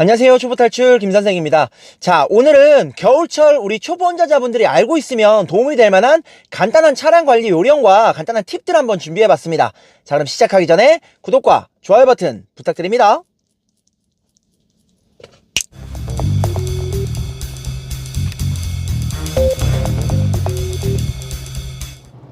안녕하세요. 초보탈출 김선생입니다. 자, 오늘은 겨울철 우리 초보 운전자분들이 알고 있으면 도움이 될 만한 간단한 차량 관리 요령과 간단한 팁들 한번 준비해봤습니다. 자, 그럼 시작하기 전에 구독과 좋아요 버튼 부탁드립니다.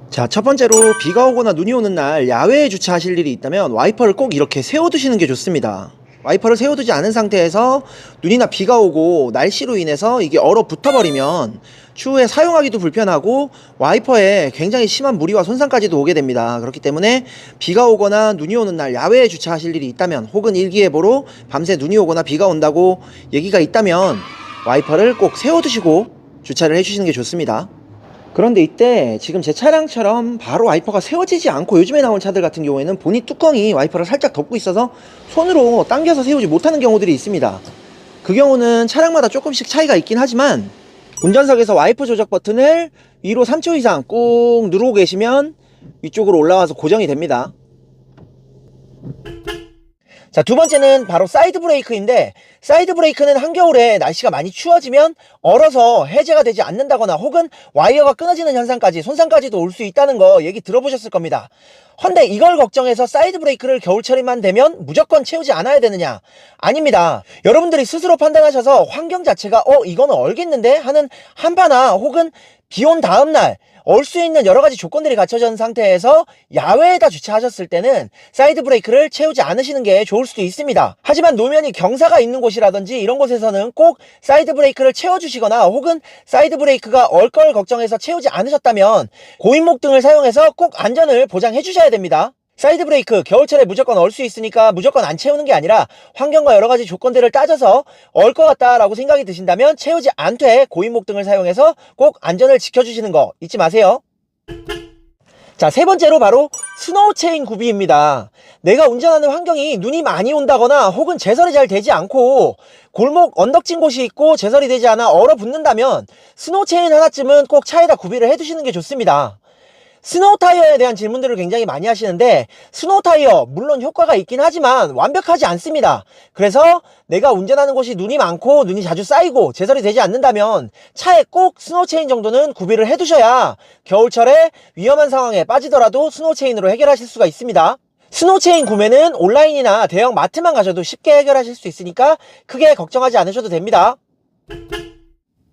자, 첫 번째로 비가 오거나 눈이 오는 날 야외에 주차하실 일이 있다면 와이퍼를 꼭 이렇게 세워두시는 게 좋습니다. 와이퍼를 세워두지 않은 상태에서 눈이나 비가 오고 날씨로 인해서 이게 얼어붙어 버리면 추후에 사용하기도 불편하고 와이퍼에 굉장히 심한 무리와 손상까지도 오게 됩니다. 그렇기 때문에 비가 오거나 눈이 오는 날 야외에 주차하실 일이 있다면, 혹은 일기예보로 밤새 눈이 오거나 비가 온다고 얘기가 있다면 와이퍼를 꼭 세워두시고 주차를 해주시는 게 좋습니다. 그런데 이때 지금 제 차량처럼 바로 와이퍼가 세워지지 않고 요즘에 나온 차들 같은 경우에는 보닛 뚜껑이 와이퍼를 살짝 덮고 있어서 손으로 당겨서 세우지 못하는 경우들이 있습니다. 그 경우는 차량마다 조금씩 차이가 있긴 하지만 운전석에서 와이퍼 조작 버튼을 위로 3초 이상 꾹 누르고 계시면 위쪽으로 올라와서 고정이 됩니다. 자, 두 번째는 바로 사이드 브레이크인데, 사이드 브레이크는 한겨울에 날씨가 많이 추워지면 얼어서 해제가 되지 않는다거나 혹은 와이어가 끊어지는 현상까지, 손상까지도 올 수 있다는 거 얘기 들어보셨을 겁니다. 헌데 이걸 걱정해서 사이드 브레이크를 겨울철에만 되면 무조건 채우지 않아야 되느냐? 아닙니다. 여러분들이 스스로 판단하셔서 환경 자체가 이거는 얼겠는데 하는 한파나 혹은 비온 다음날 얼 수 있는 여러가지 조건들이 갖춰져 있는 상태에서 야외에다 주차하셨을 때는 사이드 브레이크를 채우지 않으시는 게 좋을 수도 있습니다. 하지만 노면이 경사가 있는 곳이라든지 이런 곳에서는 꼭 사이드 브레이크를 채워주시거나, 혹은 사이드 브레이크가 얼 걸 걱정해서 채우지 않으셨다면 고인목등을 사용해서 꼭 안전을 보장해 주셔야 됩니다. 사이드 브레이크 겨울철에 무조건 얼 수 있으니까 무조건 안 채우는 게 아니라 환경과 여러가지 조건들을 따져서 얼 것 같다 라고 생각이 드신다면 채우지 않되 고인목등을 사용해서 꼭 안전을 지켜주시는 거 잊지 마세요. 자, 세 번째로 바로 스노우 체인 구비입니다. 내가 운전하는 환경이 눈이 많이 온다거나 혹은 제설이 잘 되지 않고 골목 언덕진 곳이 있고 제설이 되지 않아 얼어붙는다면 스노우 체인 하나쯤은 꼭 차에다 구비를 해두시는 게 좋습니다. 스노우 타이어에 대한 질문들을 굉장히 많이 하시는데, 스노우 타이어 물론 효과가 있긴 하지만 완벽하지 않습니다. 그래서 내가 운전하는 곳이 눈이 많고 눈이 자주 쌓이고 제설이 되지 않는다면 차에 꼭 스노우 체인 정도는 구비를 해두셔야 겨울철에 위험한 상황에 빠지더라도 스노우 체인으로 해결하실 수가 있습니다. 스노우 체인 구매는 온라인이나 대형 마트만 가셔도 쉽게 해결하실 수 있으니까 크게 걱정하지 않으셔도 됩니다.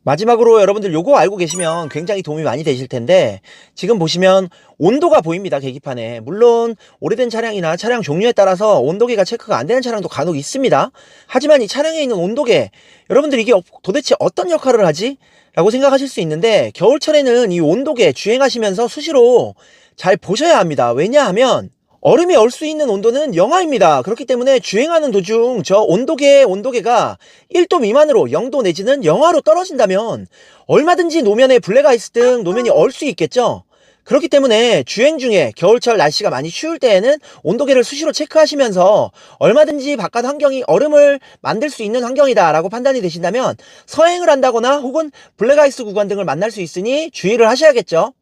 마지막으로 여러분들 요거 알고 계시면 굉장히 도움이 많이 되실 텐데, 지금 보시면 온도가 보입니다. 계기판에. 물론 오래된 차량이나 차량 종류에 따라서 온도계가 체크가 안 되는 차량도 간혹 있습니다. 하지만 이 차량에 있는 온도계, 여러분들 이게 도대체 어떤 역할을 하지? 라고 생각하실 수 있는데, 겨울철에는 이 온도계 주행하시면서 수시로 잘 보셔야 합니다. 왜냐하면 얼음이 얼 수 있는 온도는 영하입니다. 그렇기 때문에 주행하는 도중 저 온도계의 온도계가 1도 미만으로 0도 내지는 영하로 떨어진다면 얼마든지 노면에 블랙아이스 등 노면이 얼 수 있겠죠. 그렇기 때문에 주행 중에 겨울철 날씨가 많이 추울 때에는 온도계를 수시로 체크하시면서 얼마든지 바깥 환경이 얼음을 만들 수 있는 환경이다 라고 판단이 되신다면 서행을 한다거나 혹은 블랙아이스 구간 등을 만날 수 있으니 주의를 하셔야겠죠.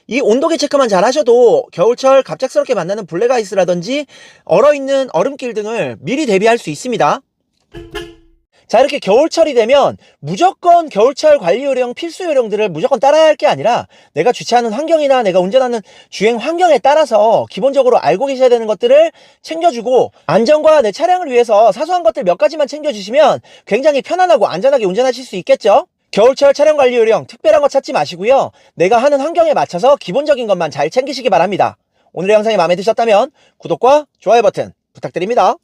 이 온도계 체크만 잘 하셔도 겨울철 갑작스럽게 만나는 블랙아이스라든지 얼어있는 얼음길 등을 미리 대비할 수 있습니다. 자, 이렇게 겨울철이 되면 무조건 겨울철 관리 요령, 필수 요령들을 무조건 따라야 할 게 아니라 내가 주차하는 환경이나 내가 운전하는 주행 환경에 따라서 기본적으로 알고 계셔야 되는 것들을 챙겨주고, 안전과 내 차량을 위해서 사소한 것들 몇 가지만 챙겨주시면 굉장히 편안하고 안전하게 운전하실 수 있겠죠. 겨울철 차량 관리 요령 특별한 거 찾지 마시고요. 내가 하는 환경에 맞춰서 기본적인 것만 잘 챙기시기 바랍니다. 오늘의 영상이 마음에 드셨다면 구독과 좋아요 버튼 부탁드립니다.